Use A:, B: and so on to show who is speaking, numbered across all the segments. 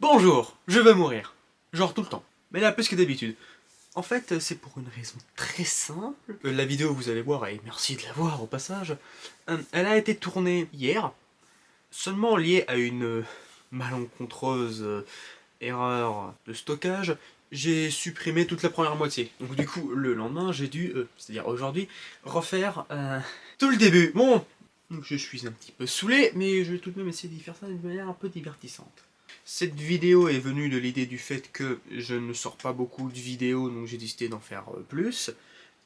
A: Bonjour, je vais mourir. Genre tout le temps. Mais là, plus que d'habitude. En fait, c'est pour une raison très simple. La vidéo, vous allez voir, et merci de la voir au passage, elle a été tournée hier, seulement liée à une malencontreuse erreur de stockage. J'ai supprimé toute la première moitié. Donc du coup, le lendemain, j'ai dû, c'est-à-dire aujourd'hui, refaire tout le début. Bon, donc je suis un petit peu saoulé, mais je vais tout de même essayer d'y faire ça d'une manière un peu divertissante. Cette vidéo est venue de l'idée du fait que je ne sors pas beaucoup de vidéos, donc j'ai décidé d'en faire plus,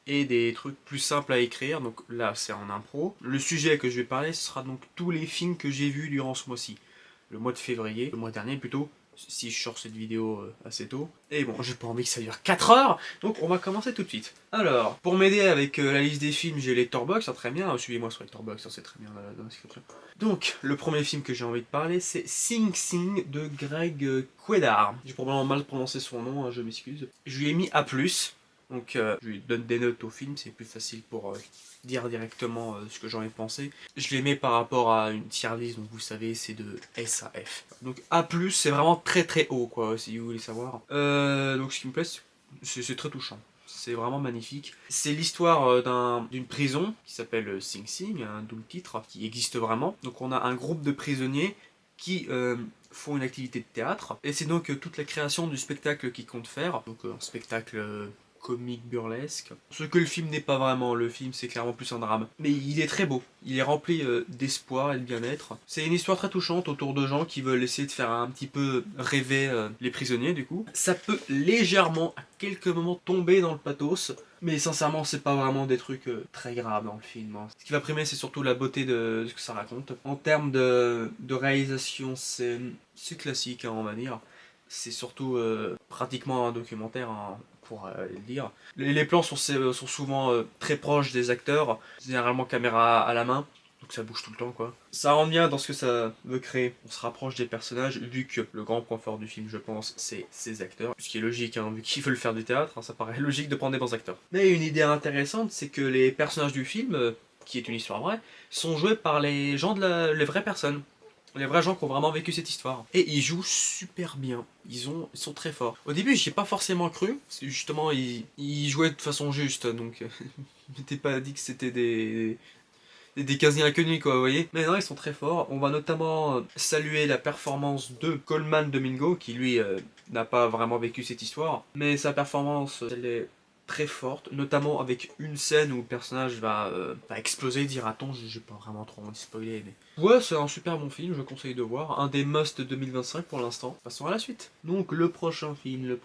A: et des trucs plus simples à écrire, donc là c'est en impro. Le sujet que je vais parler, ce sera donc tous les films que j'ai vus durant ce mois-ci. Le mois de février, le mois dernier plutôt, si je sors cette vidéo assez tôt. Et bon, j'ai pas envie que ça dure 4 heures, donc on va commencer tout de suite. Alors, pour m'aider avec la liste des films, j'ai Letterboxd, très bien, suivez-moi sur Letterboxd, c'est très bien dans la description. Donc, le premier film que j'ai envie de parler, c'est Sing Sing de Greg Quedar. J'ai probablement mal prononcé son nom, je m'excuse. Je lui ai mis A+, donc je lui donne des notes au film, c'est plus facile pour dire directement ce que j'en ai pensé. Je les mets par rapport à une tier list, donc vous savez, c'est de S à F. Donc A+, c'est vraiment très très haut, quoi, si vous voulez savoir. Donc ce qui me plaît, c'est très touchant. C'est vraiment magnifique. C'est l'histoire d'une prison qui s'appelle Sing Sing, un double titre, qui existe vraiment. Donc on a un groupe de prisonniers qui font une activité de théâtre. Et c'est donc toute la création du spectacle qu'ils comptent faire. Donc un spectacle comique burlesque. Ce que le film n'est pas vraiment, le film c'est clairement plus un drame. Mais il est très beau, il est rempli d'espoir et de bien-être. C'est une histoire très touchante autour de gens qui veulent essayer de faire un petit peu rêver les prisonniers du coup. Ça peut légèrement à quelques moments tomber dans le pathos, mais sincèrement c'est pas vraiment des trucs très graves dans le film. Ce qui va primer c'est surtout la beauté de ce que ça raconte. En termes de réalisation c'est classique on va dire. C'est surtout pratiquement un documentaire pour le dire. Les plans sont souvent très proches des acteurs, généralement caméra à la main, donc ça bouge tout le temps quoi. Ça rentre bien dans ce que ça veut créer. On se rapproche des personnages, vu que le grand point fort du film, je pense, c'est ses acteurs. Ce qui est logique, vu qu'ils veulent faire du théâtre, ça paraît logique de prendre des bons acteurs. Mais une idée intéressante, c'est que les personnages du film, qui est une histoire vraie, sont joués par les gens les vraies personnes. Les vrais gens qui ont vraiment vécu cette histoire. Et ils jouent super bien. Ils sont très forts. Au début, j'y ai pas forcément cru. Parce que justement, ils jouaient de façon juste. Donc, je m'étais pas dit que c'était des quasi inconnus, quoi, vous voyez. Mais non, ils sont très forts. On va notamment saluer la performance de Coleman Domingo, qui lui n'a pas vraiment vécu cette histoire. Mais sa performance, elle est très forte, notamment avec une scène où le personnage va exploser, dira-t-on. J'ai pas vraiment trop envie de spoiler, mais... Ouais, c'est un super bon film, je conseille de voir. Un des must 2025 pour l'instant. Passons à la suite. Donc, le prochain film,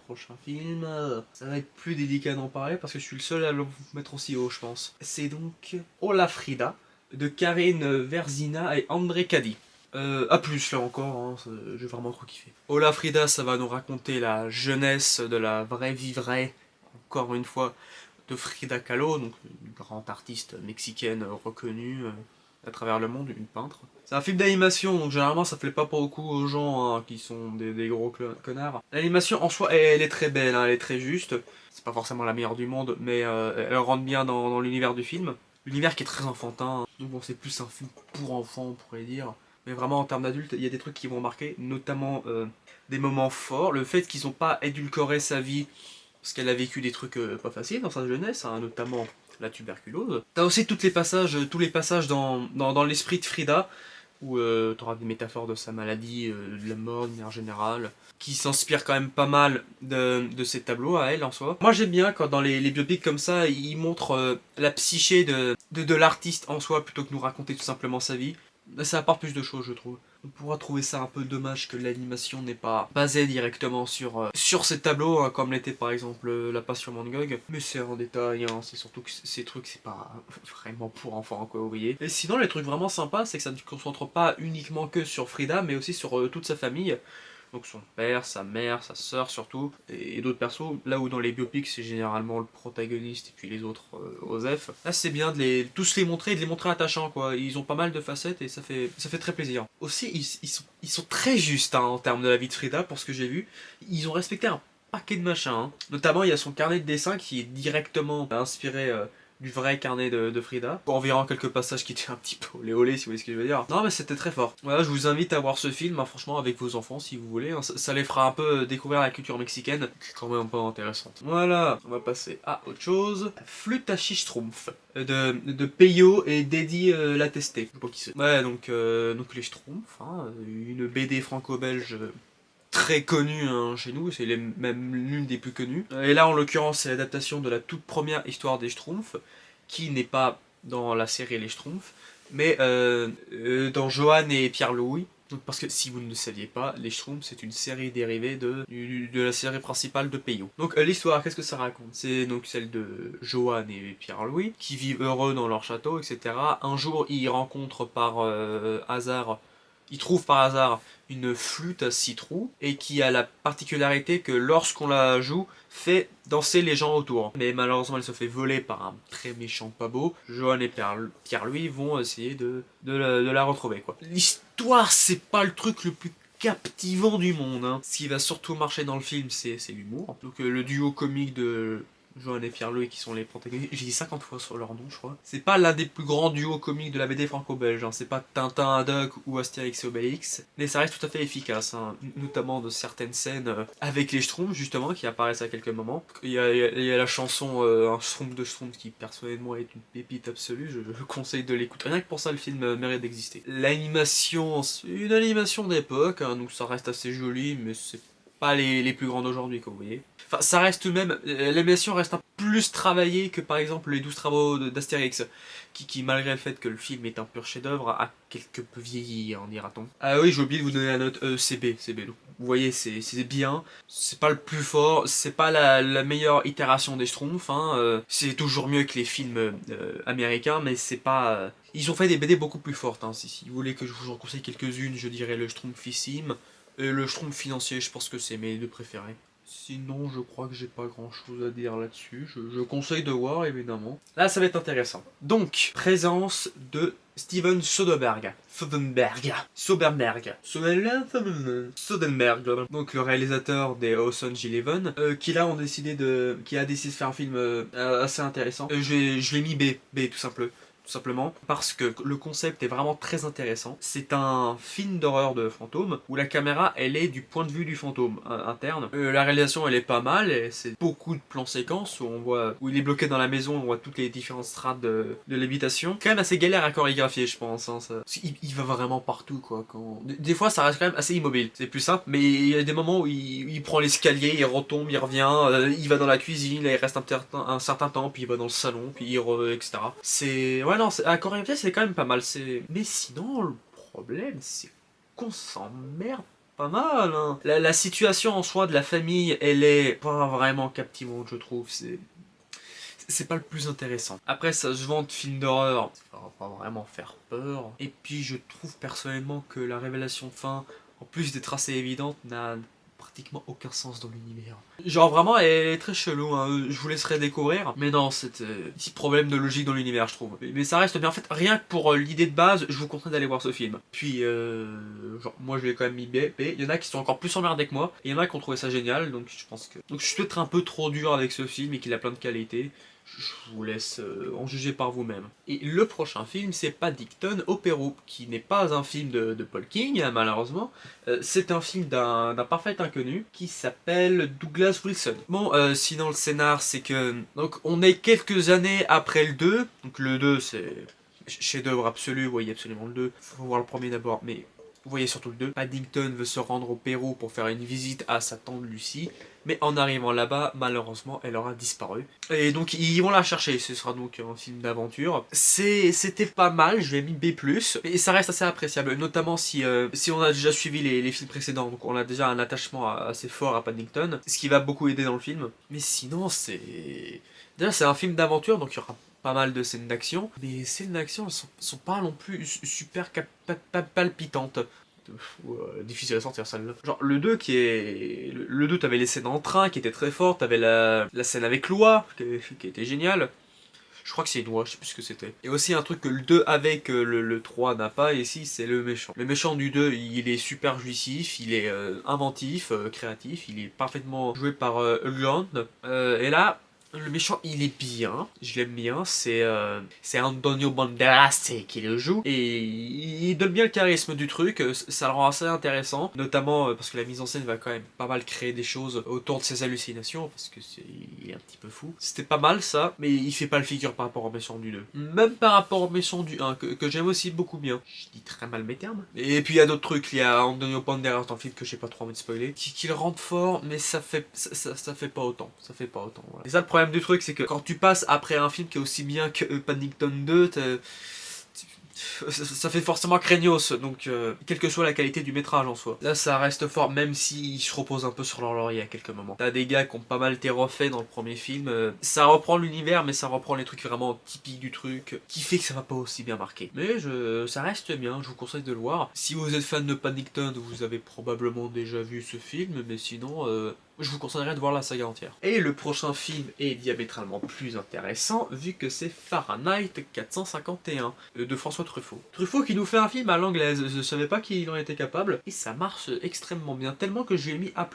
A: ça va être plus délicat d'en parler parce que je suis le seul à le mettre aussi haut, je pense. C'est donc Olafrida de Karine Verzina et André Caddy. A plus là encore, j'ai vraiment trop kiffé. Olafrida, ça va nous raconter la jeunesse de la vraie vie vraie, encore une fois, de Frida Kahlo, donc une grande artiste mexicaine reconnue à travers le monde, une peintre. C'est un film d'animation, donc généralement ça plaît pas beaucoup aux gens qui sont des gros connards. L'animation en soi, elle est très belle, elle est très juste. C'est pas forcément la meilleure du monde, mais elle rentre bien dans l'univers du film. L'univers qui est très enfantin, donc bon, c'est plus un film pour enfants, on pourrait dire. Mais vraiment, en termes d'adultes, il y a des trucs qui vont marquer, notamment des moments forts. Le fait qu'ils n'ont pas édulcoré sa vie, parce qu'elle a vécu des trucs pas faciles dans sa jeunesse, notamment la tuberculose. T'as aussi tous les passages dans l'esprit de Frida, où t'auras des métaphores de sa maladie, de la mort de manière générale, qui s'inspirent quand même pas mal de ses tableaux à elle en soi. Moi j'aime bien quand dans les biopics comme ça, ils montrent la psyché de l'artiste en soi, plutôt que nous raconter tout simplement sa vie. Ça apporte plus de choses, je trouve. On pourra trouver ça un peu dommage que l'animation n'est pas basée directement sur ces tableaux, comme l'était par exemple La Passion Van Gogh. Mais c'est en détail, c'est surtout que ces trucs, c'est pas vraiment pour enfants, quoi, vous voyez. Et sinon, les trucs vraiment sympas, c'est que ça ne se concentre pas uniquement que sur Frida, mais aussi sur toute sa famille. Donc son père, sa mère, sa sœur surtout, et d'autres persos. Là où dans les biopics c'est généralement le protagoniste et puis les autres Osef. Là c'est bien de tous les montrer et de les montrer attachants quoi. Ils ont pas mal de facettes et ça fait très plaisir. Aussi ils sont très justes en termes de la vie de Frida pour ce que j'ai vu. Ils ont respecté un paquet de machins. Notamment il y a son carnet de dessin qui est directement inspiré du vrai carnet de Frida. En verrant quelques passages qui étaient un petit peu olé olé, si vous voyez ce que je veux dire. Non mais c'était très fort. Voilà, je vous invite à voir ce film, hein, franchement, avec vos enfants si vous voulez. Hein. Ça les fera un peu découvrir la culture mexicaine, qui est quand même un peu intéressante. Voilà, on va passer à autre chose. Flûte à Schtroumpf de Peyo et d'Eddie Latesté. Je sais pas qui c'est. Ouais, donc les Schtroumpfs, hein, une BD franco-belge très connue hein, chez nous, c'est même l'une des plus connues. Et là, en l'occurrence, c'est l'adaptation de la toute première histoire des Schtroumpfs, qui n'est pas dans la série Les Schtroumpfs, mais dans Johan et Pierre-Louis. Donc, parce que si vous ne le saviez pas, Les Schtroumpfs c'est une série dérivée de la série principale de Peyo. Donc l'histoire, qu'est-ce que ça raconte? C'est donc celle de Johan et Pierre-Louis, qui vivent heureux dans leur château, etc. Un jour, ils rencontrent par hasard, ils trouvent par hasard une flûte à 6 trous, et qui a la particularité que lorsqu'on la joue, fait danser les gens autour. Mais malheureusement, elle se fait voler par un très méchant pas beau. Johan et Pierre-Louis vont essayer de la retrouver, quoi. L'histoire, c'est pas le truc le plus captivant du monde. Hein. Ce qui va surtout marcher dans le film, c'est l'humour. Donc le duo comique de Johan et Pierre-Louis qui sont les protagonistes. J'ai dit 50 fois sur leur nom, je crois. C'est pas l'un des plus grands duos comiques de la BD franco-belge. Hein. C'est pas Tintin, Haddock ou Astérix et Obélix. Mais ça reste tout à fait efficace. Hein. Notamment de certaines scènes avec les Schtroumpfs, justement, qui apparaissent à quelques moments. Il y a la chanson Un Schtroumpf de Schtroumpf qui, personnellement, est une pépite absolue. Je conseille de l'écouter. Rien que pour ça, le film mérite d'exister. L'animation, c'est une animation d'époque. Hein, donc ça reste assez joli, mais c'est pas les plus grandes d'aujourd'hui, comme vous voyez. Enfin, ça reste tout de même, l'animation reste un peu plus travaillée que par exemple les 12 travaux d'Astérix, qui malgré le fait que le film est un pur chef-d'œuvre, a quelque peu vieilli, en dira-t-on. Ah oui, j'ai oublié de vous donner la note, c'est B. Donc, vous voyez, c'est bien, c'est pas le plus fort, c'est pas la meilleure itération des Schtroumpfs, hein, c'est toujours mieux que les films américains, mais c'est pas... Ils ont fait des BD beaucoup plus fortes, hein. Si vous voulez que je vous en conseille quelques-unes, je dirais le Schtroumpfissime, et le Schtroumpf financier, je pense que c'est mes deux préférés. Sinon, je crois que j'ai pas grand chose à dire là-dessus. Je conseille de voir, évidemment. Là, ça va être intéressant. Donc, présence de Steven Soderbergh. Soderbergh. Donc, le réalisateur des Ocean's Eleven, qui là qui a décidé de faire un film assez intéressant. Je l'ai mis B, tout simplement parce que le concept est vraiment très intéressant. C'est un film d'horreur de fantôme où la caméra elle est du point de vue du fantôme interne. La réalisation elle est pas mal, et c'est beaucoup de plans séquences où il est bloqué dans la maison, on voit toutes les différentes strates de l'habitation. Quand même assez galère à chorégraphier je pense. Hein, ça. Il va vraiment partout quoi. Des fois ça reste quand même assez immobile. C'est plus simple, mais il y a des moments où il prend l'escalier, il retombe, il revient, il va dans la cuisine, là, il reste un certain temps, puis il va dans le salon, puis etc. C'est... Ouais non, à chorégraphier c'est quand même pas mal. Mais sinon le problème c'est qu'on s'emmerde pas mal. Hein. La situation en soi de la famille, elle est pas vraiment captivante je trouve. C'est pas le plus intéressant. Après, ça se vend de films d'horreur, ça va pas vraiment faire peur. Et puis, je trouve personnellement que la révélation de fin, en plus d'être assez évidente, n'a pratiquement aucun sens dans l'univers. Genre vraiment, elle est très chelou, hein. Je vous laisserai découvrir. Mais non, c'est un petit problème de logique dans l'univers, je trouve. Mais ça reste bien. En fait, rien que pour l'idée de base, je vous conseille d'aller voir ce film. Puis, genre, moi je l'ai quand même mis B. Il y en a qui sont encore plus emmerdés que moi. Et il y en a qui ont trouvé ça génial, donc je pense que... Donc je suis peut-être un peu trop dur avec ce film et qu'il a plein de qualités. Je vous laisse en juger par vous-même. Et le prochain film, c'est Paddington au Pérou, qui n'est pas un film de Paul King, malheureusement. C'est un film d'un parfait inconnu, qui s'appelle Douglas Wilson. Bon, sinon le scénar, c'est que... Donc, on est quelques années après le 2. Donc le 2, c'est chef-d'œuvre absolu, vous voyez absolument le 2. Faut voir le premier d'abord, mais... Vous voyez surtout le 2. Paddington veut se rendre au Pérou pour faire une visite à sa tante Lucie. Mais en arrivant là-bas, malheureusement, elle aura disparu. Et donc, ils vont la chercher. Ce sera donc un film d'aventure. C'était pas mal, je l'ai mis B+. Et ça reste assez appréciable. Notamment si on a déjà suivi les films précédents. Donc, on a déjà un attachement assez fort à Paddington. Ce qui va beaucoup aider dans le film. Mais sinon, déjà, c'est un film d'aventure. Donc, il y aura pas mal de scènes d'action, mais les scènes d'action sont pas non plus super palpitantes. Difficile à sortir celle-là. Genre le 2 Le 2 t'avais les scènes en train qui étaient très fortes, t'avais la scène avec Loi qui était géniale. Je crois que c'est une Loi, je sais plus ce que c'était. Et aussi un truc que le 2 avec le 3 n'a pas, ici c'est le méchant. Le méchant du 2 il est super jouissif, il est inventif, créatif, il est parfaitement joué par Hugh Grant. Et là, Le méchant, il est bien, je l'aime bien, c'est Antonio Banderas qui le joue, et il donne bien le charisme du truc, ça le rend assez intéressant, notamment parce que la mise en scène va quand même pas mal créer des choses autour de ses hallucinations, parce que il est un petit peu fou. C'était pas mal ça, mais il fait pas le figure par rapport au méchant du 2. Même par rapport au méchant du 1, que j'aime aussi beaucoup bien. Je dis très mal mes termes. Et puis il y a d'autres trucs, il y a Antonio Banderas dans le film que j'ai pas trop envie de spoiler, qui le rendent fort, mais ça fait pas autant. Ça fait pas autant, voilà. Et ça, le problème du truc, c'est que quand tu passes après un film qui est aussi bien que Paddington 2, ça fait forcément craignos, donc quelle que soit la qualité du métrage en soi. Là ça reste fort, même s'ils se reposent un peu sur leur laurier à quelques moments. T'as des gars qui ont pas mal été refaits dans le premier film, ça reprend l'univers, mais ça reprend les trucs vraiment typiques du truc, qui fait que ça va pas aussi bien marquer. Mais ça reste bien, je vous conseille de le voir. Si vous êtes fan de Paddington, vous avez probablement déjà vu ce film, mais sinon... je vous conseillerais de voir la saga entière. Et le prochain film est diamétralement plus intéressant, vu que c'est Fahrenheit 451 de François Truffaut. Truffaut qui nous fait un film à l'anglaise, je savais pas qu'il en était capable, et ça marche extrêmement bien, tellement que je lui ai mis A+.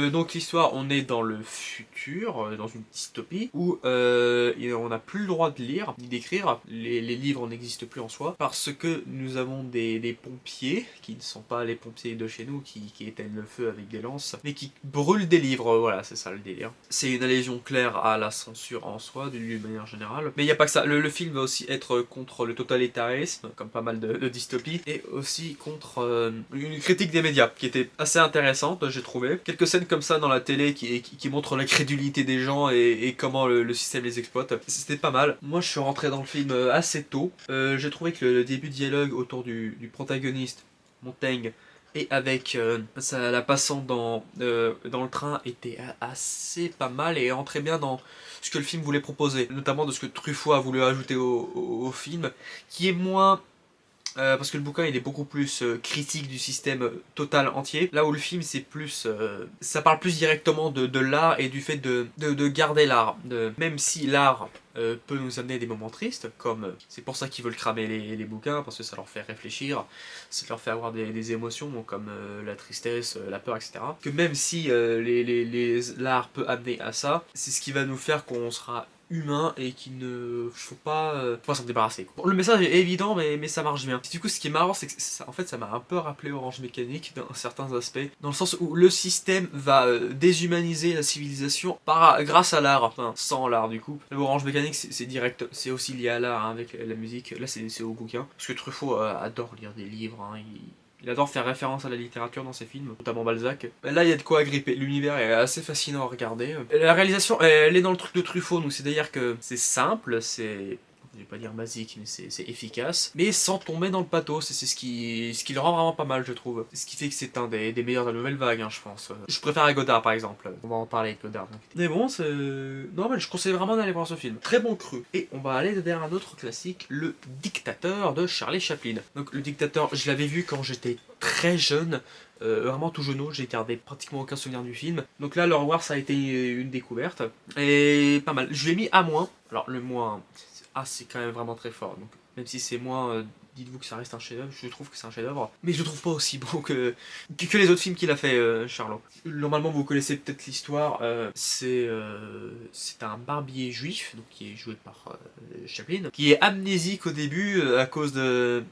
A: Donc l'histoire, on est dans le futur, dans une dystopie, où on n'a plus le droit de lire, ni d'écrire, les livres n'existent plus en soi, parce que nous avons des pompiers, qui ne sont pas les pompiers de chez nous, qui éteignent le feu avec des lances, mais qui brûlent des livres, voilà, c'est ça le délire. C'est une allusion claire à la censure en soi, d'une manière générale. Mais il n'y a pas que ça, le film va aussi être contre le totalitarisme, comme pas mal de dystopies, et aussi contre une critique des médias, qui était assez intéressante, j'ai trouvé. Quelques scènes comme ça dans la télé qui montrent la crédulité des gens et comment le système les exploite. C'était pas mal. Moi je suis rentré dans le film assez tôt. J'ai trouvé que le début de dialogue autour du protagoniste, Montaigne, et avec la passante dans le train était assez pas mal et rentrait bien dans ce que le film voulait proposer, notamment de ce que Truffaut a voulu ajouter au film, qui est moins... parce que le bouquin il est beaucoup plus critique du système total entier, là où le film c'est plus... ça parle plus directement de l'art et du fait de garder l'art. Même si l'art peut nous amener des moments tristes, comme c'est pour ça qu'ils veulent cramer les bouquins, parce que ça leur fait réfléchir, ça leur fait avoir des émotions comme la tristesse, la peur, etc. Que même si l'art peut amener à ça, c'est ce qui va nous faire qu'on sera humain et qu'il ne faut pas s'en débarrasser. Bon, le message est évident mais ça marche bien. Du coup ce qui est marrant c'est que en fait ça m'a un peu rappelé Orange Mécanique dans certains aspects, dans le sens où le système va déshumaniser la civilisation grâce à l'art, enfin sans l'art du coup. Orange Mécanique c'est direct, c'est aussi lié à l'art hein, avec la musique, là c'est au bouquin. Parce que Truffaut adore lire des livres, hein, il adore faire référence à la littérature dans ses films, notamment Balzac. Là, il y a de quoi agripper. L'univers est assez fascinant à regarder. La réalisation, elle est dans le truc de Truffaut, donc c'est-à-dire que c'est simple, c'est... je vais pas dire basique, mais c'est efficace, mais sans tomber dans le pathos, c'est ce qui le rend vraiment pas mal, je trouve. Ce qui fait que c'est un des meilleurs de la nouvelle vague, hein, je pense. Je préfère à Godard, par exemple. On va en parler avec Godard. Mais bon, c'est... non, mais je conseille vraiment d'aller voir ce film. Très bon cru. Et on va aller vers un autre classique, Le Dictateur de Charlie Chaplin. Donc, Le Dictateur, je l'avais vu quand j'étais très jeune, vraiment tout jeuneau, j'ai gardé pratiquement aucun souvenir du film. Donc là, le revoir, ça a été une découverte. Et pas mal. Je l'ai mis à moins. Alors, le moins... ah, c'est quand même vraiment très fort. Donc, même si c'est moins, dites-vous que ça reste un chef-d'œuvre, je trouve que c'est un chef-d'œuvre. Mais je le trouve pas aussi beau que les autres films qu'il a fait, Charlot. Normalement, vous connaissez peut-être l'histoire. C'est un barbier juif, donc qui est joué par Chaplin, qui est amnésique au début à cause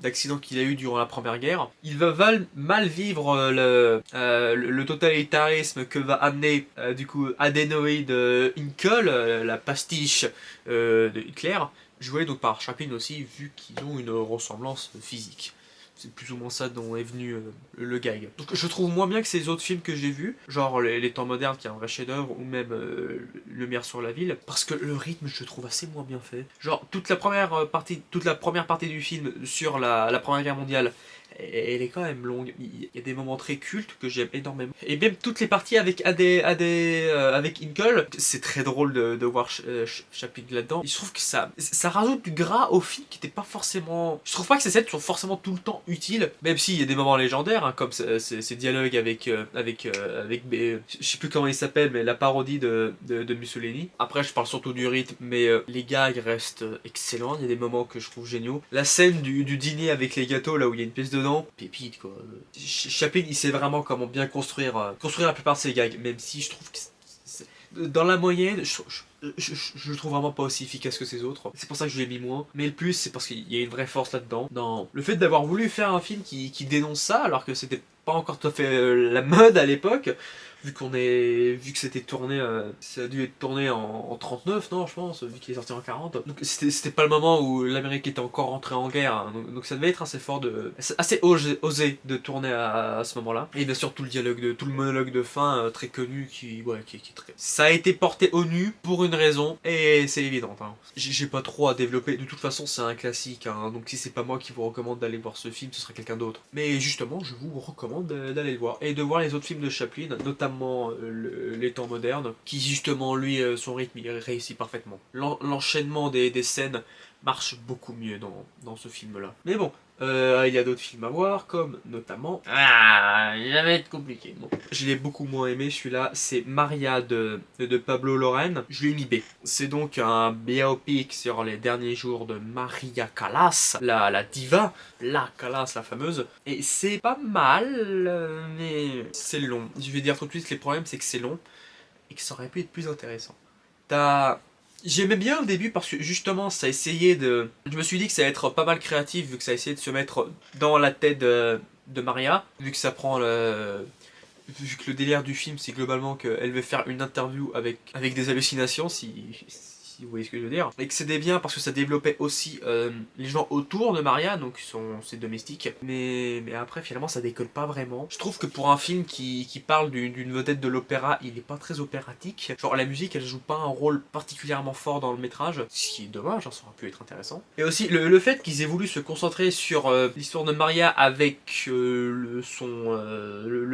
A: d'accidents qu'il a eu durant la Première Guerre. Il va mal vivre le totalitarisme que va amener du coup Adénoïde Inkel, la pastiche de Hitler, joué donc par Chaplin aussi, vu qu'ils ont une ressemblance physique. C'est plus ou moins ça dont est venu le gag. Donc je trouve moins bien que ces autres films que j'ai vus, genre les Temps modernes qui est un vrai chef-d'œuvre, ou même Lumière sur la ville, parce que le rythme je trouve assez moins bien fait. Genre toute la première partie du film sur la Première Guerre mondiale, elle est quand même longue. Il y a des moments très cultes que j'aime énormément. Et même toutes les parties avec avec Inkel, c'est très drôle de voir Chaplin là-dedans. Je trouve que ça rajoute du gras au film qui n'était pas forcément... Je trouve pas que ces scènes sont forcément tout le temps utiles, même s'il y a des moments légendaires, hein, comme ces dialogues avec je sais plus comment il s'appelle, mais la parodie de Mussolini. Après, je parle surtout du rythme, mais les gags restent excellents. Il y a des moments que je trouve géniaux. La scène du dîner avec les gâteaux, là où il y a une pièce dedans, pépite quoi. Chaplin il sait vraiment comment bien construire la plupart de ses gags, même si je trouve que Dans la moyenne, je le trouve vraiment pas aussi efficace que ces autres. C'est pour ça que je l'ai mis moins. Mais le plus, c'est parce qu'il y a une vraie force là-dedans. Dans le fait d'avoir voulu faire un film qui dénonce ça, alors que c'était pas encore tout à fait la mode à l'époque. Vu que c'était tourné, ça a dû être tourné en 39, non, je pense, vu qu'il est sorti en 40. Donc c'était pas le moment où l'Amérique était encore rentrée en guerre, hein. Donc ça devait être assez fort assez osé de tourner à ce moment-là. Et bien sûr tout le monologue de fin très connu qui est très. Ça a été porté au nu pour une raison et c'est évident, hein. J'ai pas trop à développer. De toute façon c'est un classique, hein. Donc si c'est pas moi qui vous recommande d'aller voir ce film, ce sera quelqu'un d'autre. Mais justement je vous recommande d'aller le voir et de voir les autres films de Chaplin, notamment les temps modernes, qui justement lui son rythme il réussit parfaitement. L'enchaînement des scènes marche beaucoup mieux dans ce film là. Mais bon, il y a d'autres films à voir, comme notamment... Ah, il va être compliqué. Bon. Je l'ai beaucoup moins aimé celui-là, c'est Maria de Pablo Larraín. Je lui ai mis B. C'est donc un biopic sur les derniers jours de Maria Callas, la diva, la Callas, la fameuse. Et c'est pas mal, mais c'est long. Je vais dire tout de suite, les problèmes c'est que c'est long, et que ça aurait pu être plus intéressant. J'aimais bien au début parce que justement ça essayait de... Je me suis dit que ça allait être pas mal créatif vu que ça essayait de se mettre dans la tête de Maria. Vu que ça prend le... Vu que le délire du film c'est globalement qu'elle veut faire une interview avec des hallucinations, si vous voyez ce que je veux dire. Et que c'était bien parce que ça développait aussi les gens autour de Maria, donc ses domestiques. Mais après finalement ça décolle pas vraiment. Je trouve que pour un film qui parle d'une vedette de l'opéra, il est pas très opératique. Genre la musique elle joue pas un rôle particulièrement fort dans le métrage, ce qui est dommage, hein, ça aurait pu être intéressant. Et aussi le fait qu'ils aient voulu se concentrer sur l'histoire de Maria avec le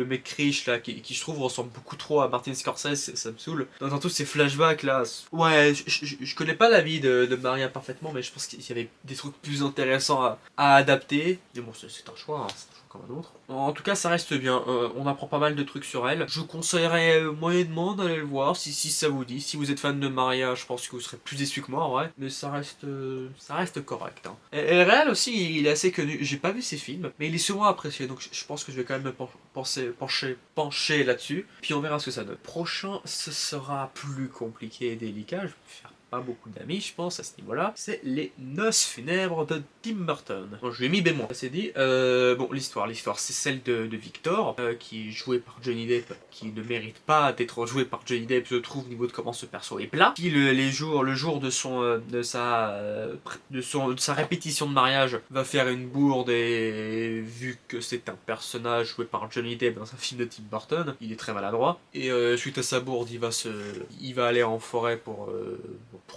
A: mec riche là, qui je trouve ressemble beaucoup trop à Martin Scorsese, ça me saoule. Dans tous ces flashbacks là, ouais, je connais pas la vie de Maria parfaitement, mais je pense qu'il y avait des trucs plus intéressants à adapter. Mais bon, c'est un choix, hein, c'est un choix comme un autre. En tout cas, ça reste bien. On apprend pas mal de trucs sur elle. Je conseillerais moyennement d'aller le voir si ça vous dit. Si vous êtes fan de Maria, je pense que vous serez plus déçu que moi, en vrai. Mais ça reste correct, hein. Et le réel aussi, il est assez connu. J'ai pas vu ses films, mais il est souvent apprécié. Donc je pense que je vais quand même me pencher là-dessus. Puis on verra ce que ça donne. Prochain, ce sera plus compliqué et délicat. Je vais faire pas beaucoup d'amis, je pense, à ce niveau-là. C'est Les Noces Funèbres de Tim Burton. Bon, je lui ai mis B-. C'est dit. Bon, l'histoire, c'est celle de Victor, qui est joué par Johnny Depp, qui ne mérite pas d'être joué par Johnny Depp, je trouve, au niveau de comment ce perso est plat. Qui le jour de sa répétition de mariage, va faire une bourde et vu que c'est un personnage joué par Johnny Depp dans un film de Tim Burton, il est très maladroit. Et suite à sa bourde, il va aller en forêt pour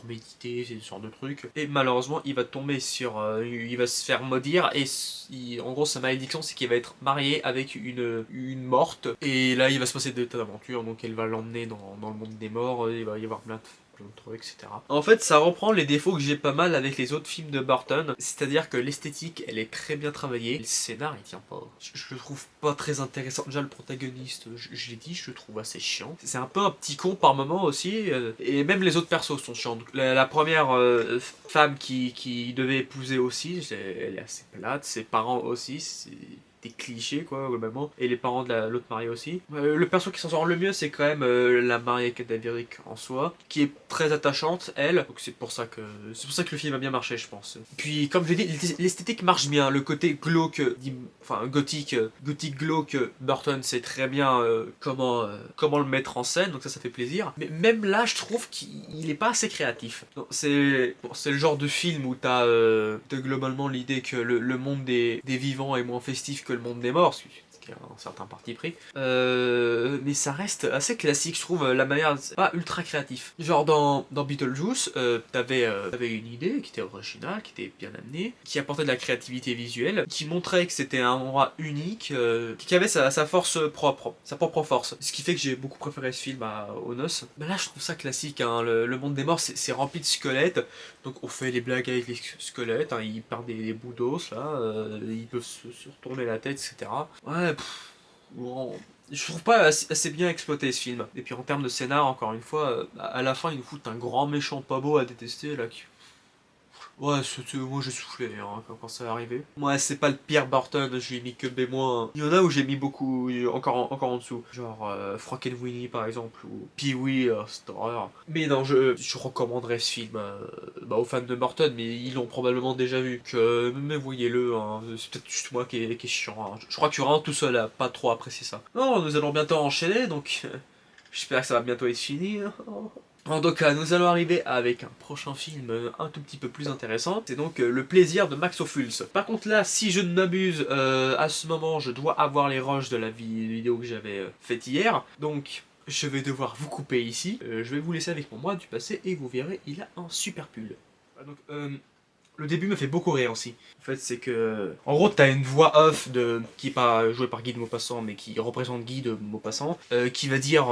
A: méditer, c'est ce genre de truc. Et malheureusement, il va tomber il va se faire maudire et en gros, sa malédiction, c'est qu'il va être marié avec une morte. Et là, il va se passer des tas d'aventures, donc elle va l'emmener dans le monde des morts, il va y avoir plein de trucs, etc. En fait, ça reprend les défauts que j'ai pas mal avec les autres films de Burton, c'est-à-dire que l'esthétique, elle est très bien travaillée, le scénar, il tient pas. Je le trouve pas très intéressant. Déjà, le protagoniste, je l'ai dit, je le trouve assez chiant. C'est un peu un petit con par moment aussi, et même les autres persos sont chiants. Donc, la première femme qui devait épouser aussi, elle est assez plate, ses parents aussi, c'est des clichés quoi globalement, et les parents de l'autre mariée aussi. Le perso qui s'en sort le mieux c'est quand même la mariée cadavérique en soi, qui est très attachante elle, donc c'est pour ça que le film a bien marché je pense. Puis comme je l'ai dit, l'esthétique marche bien, le côté glauque, gothique glauque, Burton sait très bien comment le mettre en scène, donc ça fait plaisir. Mais même là je trouve qu'il est pas assez créatif. C'est le genre de film où t'as globalement l'idée que le monde des vivants est moins festif que le monde des morts, ce qui a un certain parti pris. Mais ça reste assez classique, je trouve, la manière, c'est pas ultra créatif. Genre dans Beetlejuice, t'avais une idée qui était originale, qui était bien amenée, qui apportait de la créativité visuelle, qui montrait que c'était un endroit unique, qui avait sa force propre, sa propre force. Ce qui fait que j'ai beaucoup préféré ce film aux Noces. Mais là, je trouve ça classique, hein. Le monde des morts, c'est rempli de squelettes, donc on fait les blagues avec les squelettes, hein. Ils partent des bouts d'os, là, ils peuvent se retourner la tête, etc. Ouais, bon, je trouve pas assez bien exploité ce film. Et puis en termes de scénar, encore une fois, à la fin ils nous foutent un grand méchant pas beau à détester là. Ouais, moi j'ai soufflé hein, quand ça est arrivé. Moi c'est pas le pire Burton, je lui ai mis que B-. Il y en a où j'ai mis beaucoup, encore en dessous. Genre Frankenweenie par exemple, ou Pee-wee, cette horreur. Mais non, je recommanderais ce film aux fans de Burton, mais ils l'ont probablement déjà vu. Mais voyez-le, hein, c'est peut-être juste moi qui est chiant. Hein. Je crois que tu es vraiment tout seul à pas trop apprécier ça. Non, nous allons bientôt enchaîner, donc j'espère que ça va bientôt être fini. En tout cas, nous allons arriver avec un prochain film un tout petit peu plus intéressant. C'est donc Le plaisir de Max Ophuls. Par contre là, si je ne m'abuse, à ce moment, je dois avoir les rushs de la vidéo que j'avais faite hier. Donc, je vais devoir vous couper ici. Je vais vous laisser avec mon moi du passé et vous verrez, il a un super pull. Donc, le début me fait beaucoup rire aussi. En fait, c'est que... En gros, t'as une voix off qui est pas jouée par Guy de Maupassant, mais qui représente Guy de Maupassant, qui va dire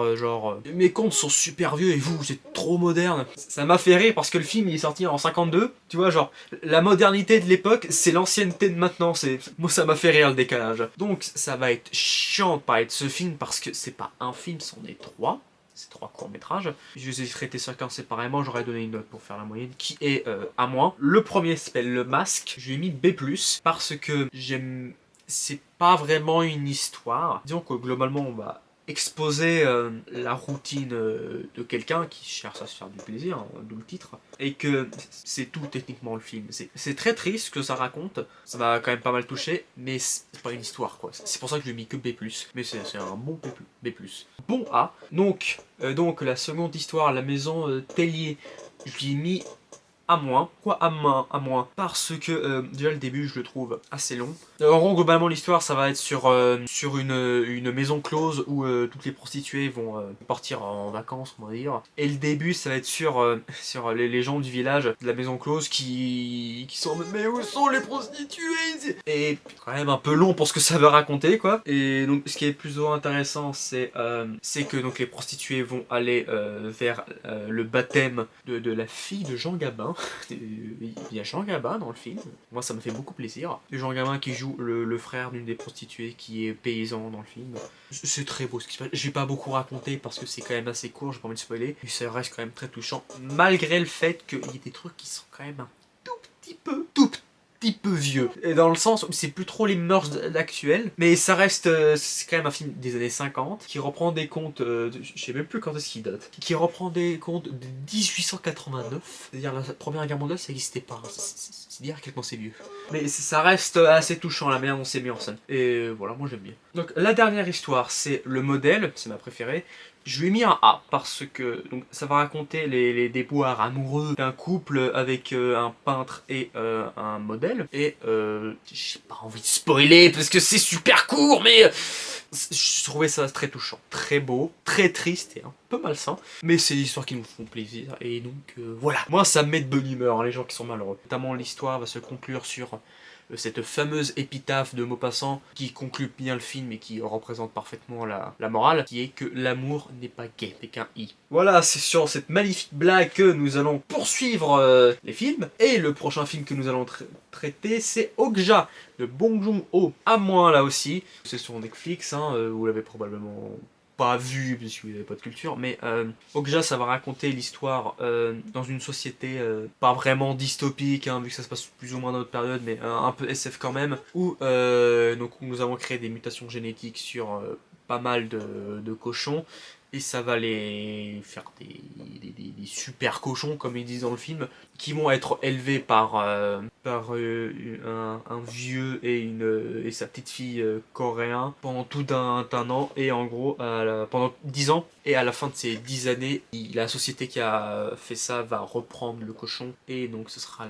A: mes contes sont super vieux et vous êtes trop moderne. Ça m'a fait rire parce que le film il est sorti en 52. Tu vois, genre, la modernité de l'époque, c'est l'ancienneté de maintenant. Moi, ça m'a fait rire le décalage. Donc, ça va être chiant de parler de ce film parce que c'est pas un film, c'en est trois. Ces trois courts-métrages. Je les ai traités chacun séparément, j'aurais donné une note pour faire la moyenne, qui est à moins. Le premier s'appelle Le Masque, je lui ai mis B+, parce que j'aime... C'est pas vraiment une histoire. Disons que globalement, on va exposer la routine de quelqu'un qui cherche à se faire du plaisir, hein, d'où le titre, et que c'est tout techniquement le film. C'est très triste ce que ça raconte, ça m'a quand même pas mal touché, mais c'est pas une histoire quoi. C'est pour ça que je lui ai mis que B+, mais c'est un bon B+. Bon A, donc la seconde histoire, la maison Tellier, je lui ai mis à moins. Quoi à moins? Parce que déjà le début je le trouve assez long. En gros globalement l'histoire ça va être sur une maison close où toutes les prostituées vont partir en vacances on va dire. Et le début ça va être sur les gens du village de la maison close qui sont mais où sont les prostituées? Et quand même un peu long pour ce que ça veut raconter quoi. Et donc ce qui est plus intéressant c'est que donc les prostituées vont aller vers le baptême de la fille de Jean Gabin. Il y a Jean Gabin dans le film, moi ça me fait beaucoup plaisir. Jean Gabin qui joue le frère d'une des prostituées qui est paysan dans le film. C'est très beau ce qui se passe. Je vais pas beaucoup raconter parce que c'est quand même assez court, j'ai pas envie de spoiler. Mais ça reste quand même très touchant, malgré le fait qu'il y ait des trucs qui sont quand même un tout petit peu vieux. Et dans le sens où c'est plus trop les mœurs d'actuel, mais ça reste, c'est quand même un film des années 50 qui reprend des contes, je sais même plus quand est-ce qu'il date, qui reprend des contes de 1889, c'est-à-dire la première guerre mondiale ça n'existait pas, c'est dire à quel point c'est vieux. Mais ça reste assez touchant la manière dont c'est mis en scène. Et voilà, moi j'aime bien. Donc la dernière histoire, c'est Le Modèle, c'est ma préférée. Je lui ai mis un A parce que donc, ça va raconter les déboires amoureux d'un couple avec un peintre et un modèle. Et j'ai pas envie de spoiler parce que c'est super court, mais je trouvais ça très touchant, très beau, très triste et un peu malsain. Mais c'est des histoires qui nous font plaisir et donc voilà. Moi ça me met de bonne humeur, hein, les gens qui sont malheureux. Notamment l'histoire va se conclure sur cette fameuse épitaphe de Maupassant qui conclut bien le film et qui représente parfaitement la morale, qui est que l'amour n'est pas gay, n'est qu'un i. Voilà, c'est sur cette magnifique blague que nous allons poursuivre les films. Et le prochain film que nous allons traiter, c'est Okja de Bong Joon-ho. À moins là aussi, c'est sur Netflix, hein, vous l'avez probablement pas vu parce que vous n'avez pas de culture, mais Okja ça va raconter l'histoire dans une société pas vraiment dystopique, hein, vu que ça se passe plus ou moins dans notre période, mais un peu SF quand même, où donc nous avons créé des mutations génétiques sur pas mal de cochons, et ça va les faire des super cochons, comme ils disent dans le film, qui vont être élevés par un vieux et sa petite fille coréen pendant tout un an, et en gros pendant 10 ans, et à la fin de ces 10 années, la société qui a fait ça va reprendre le cochon, et donc ce sera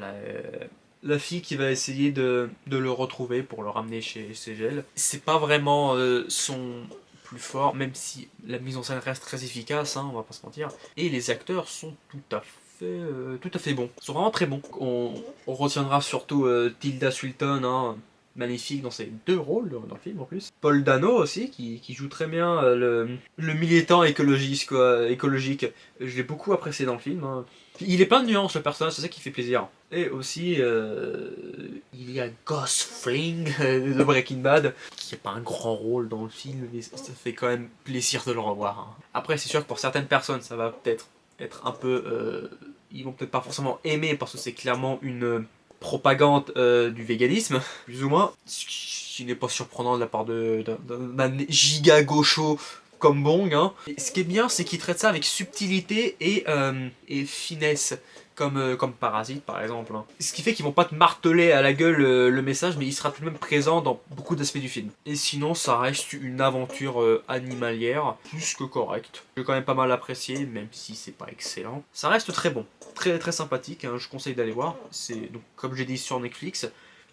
A: la fille qui va essayer de le retrouver pour le ramener chez Gel. C'est pas vraiment son plus fort, même si la mise en scène reste très efficace, hein, on va pas se mentir. Et les acteurs sont tout à fait bons. Ils sont vraiment très bons. On retiendra surtout Tilda Swinton, hein, magnifique dans ses deux rôles dans le film en plus. Paul Dano aussi, qui joue très bien le militant écologiste, quoi, écologique. Je l'ai beaucoup apprécié dans le film. Hein. Il est plein de nuances le personnage, c'est ça qui fait plaisir. Et aussi, il y a Gus Fring de Breaking Bad, qui n'a pas un grand rôle dans le film, mais ça fait quand même plaisir de le revoir. Hein. Après, c'est sûr que pour certaines personnes, ça va peut-être être un peu ils vont peut-être pas forcément aimer parce que c'est clairement une propagande du véganisme, plus ou moins. Ce qui n'est pas surprenant de la part d'un giga gaucho comme Bong. Hein. Et ce qui est bien, c'est qu'il traite ça avec subtilité et finesse. Comme Parasite par exemple. Hein. Ce qui fait qu'ils vont pas te marteler à la gueule le message, mais il sera tout de même présent dans beaucoup d'aspects du film. Et sinon, ça reste une aventure animalière, plus que correcte. J'ai quand même pas mal apprécié, même si c'est pas excellent. Ça reste très bon, très très sympathique, hein, je conseille d'aller voir. C'est donc comme j'ai dit sur Netflix,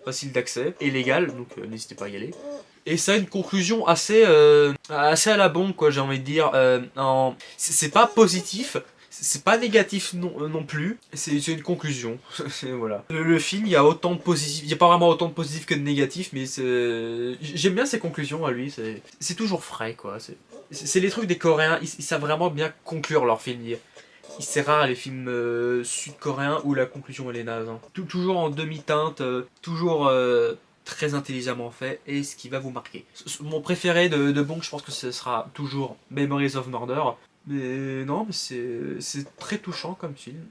A: facile d'accès et légal, donc n'hésitez pas à y aller. Et ça a une conclusion assez à la bombe, quoi, j'ai envie de dire. C'est pas positif, c'est pas négatif non plus, c'est une conclusion. Voilà. Le film, il y a autant de positifs, il y a pas vraiment autant de positifs que de négatifs, mais j'aime bien ses conclusions à lui, c'est toujours frais, quoi. C'est les trucs des Coréens, ils savent vraiment bien conclure leurs films. C'est rare les films sud-coréens où la conclusion elle est naze. Hein. Toujours en demi-teinte, toujours très intelligemment fait, et ce qui va vous marquer. Mon préféré de Bong, je pense que ce sera toujours Memories of Murder. Mais non, mais c'est très touchant comme film.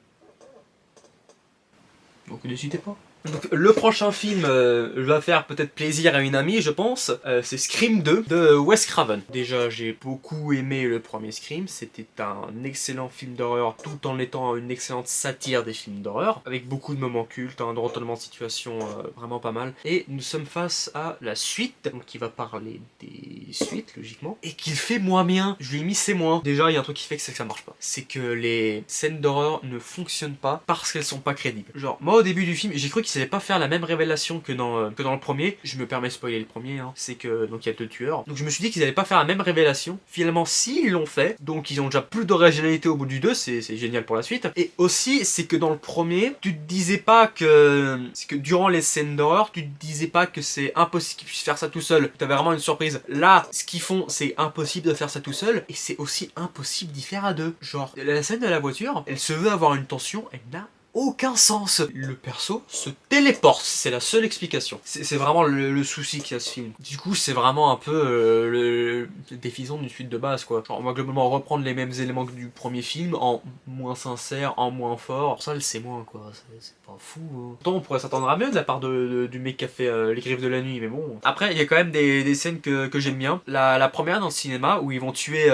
A: Donc n'hésitez pas. Donc, le prochain film va faire peut-être plaisir à une amie, je pense. C'est Scream 2 de Wes Craven. Déjà, j'ai beaucoup aimé le premier Scream. C'était un excellent film d'horreur, tout en étant une excellente satire des films d'horreur, avec beaucoup de moments cultes, de retournements de situation vraiment pas mal. Et nous sommes face à la suite, donc qui va parler des suites, logiquement, et qu'il fait moins bien. Je lui ai mis c'est moins. Déjà, il y a un truc qui fait que ça marche pas. C'est que les scènes d'horreur ne fonctionnent pas parce qu'elles sont pas crédibles. Genre, moi au début du film, j'ai cru qu'ils allaient pas faire la même révélation que dans le premier. Je me permets de spoiler le premier, hein. C'est que donc il y a 2 tueurs. Donc je me suis dit qu'ils allaient pas faire la même révélation. Finalement, si ils l'ont fait, donc ils ont déjà plus d'originalité au bout du 2, c'est génial pour la suite. Et aussi, c'est que dans le premier, tu te disais pas que... C'est que durant les scènes d'horreur, tu te disais pas que c'est impossible qu'ils puissent faire ça tout seul. T'avais vraiment une surprise. Là, ce qu'ils font, c'est impossible de faire ça tout seul, et c'est aussi impossible d'y faire à deux. Genre, la scène de la voiture, elle se veut avoir une tension, elle n'a aucun sens. Le perso se téléporte, c'est la seule explication. C'est vraiment le souci qu'il y a ce film. Du coup, c'est vraiment un peu le défisant d'une suite de base, quoi. Genre, on va globalement reprendre les mêmes éléments que du premier film, en moins sincère, en moins fort. Ça, c'est moins, quoi. C'est pas fou. Hein. Pourtant, on pourrait s'attendre à mieux de la part du mec qui a fait Les Griffes de la Nuit, mais bon. Après, il y a quand même des scènes que j'aime bien. La première dans le cinéma, où ils vont tuer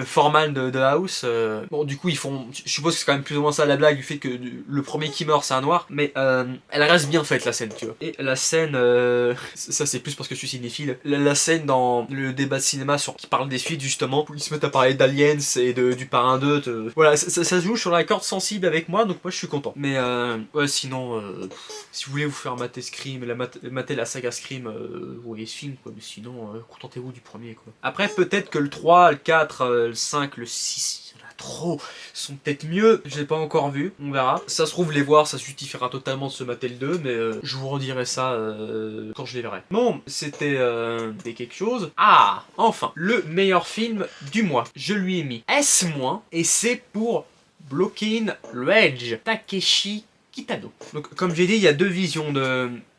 A: Foreman de House. Bon, du coup, ils font... Je suppose que c'est quand même plus ou moins ça la blague, du fait que le premier qui meurt c'est un noir, mais elle reste bien faite la scène, tu vois. Et la scène, ça c'est plus parce que je suis cinéphile, la scène dans le débat de cinéma qui parle des suites justement, où ils se mettent à parler d'Aliens et du Parrain 2, voilà, ça se joue sur la corde sensible avec moi, donc moi je suis content. Mais ouais, sinon, si vous voulez vous faire mater Scream, mater la saga Scream, vous voyez ce film, quoi, mais sinon, contentez-vous du premier, quoi. Après, peut-être que le 3, le 4, le 5, le 6... trop sont peut-être mieux, je l'ai pas encore vu, on verra. Ça se trouve les voir, ça justifiera totalement de se mater le 2, mais je vous redirai ça quand je les verrai. Bon, c'était quelque chose. Ah, enfin, le meilleur film du mois. Je lui ai mis S-, et c'est pour Blocking Rage, Takeshi Kitano. Donc comme j'ai dit, il y a deux visions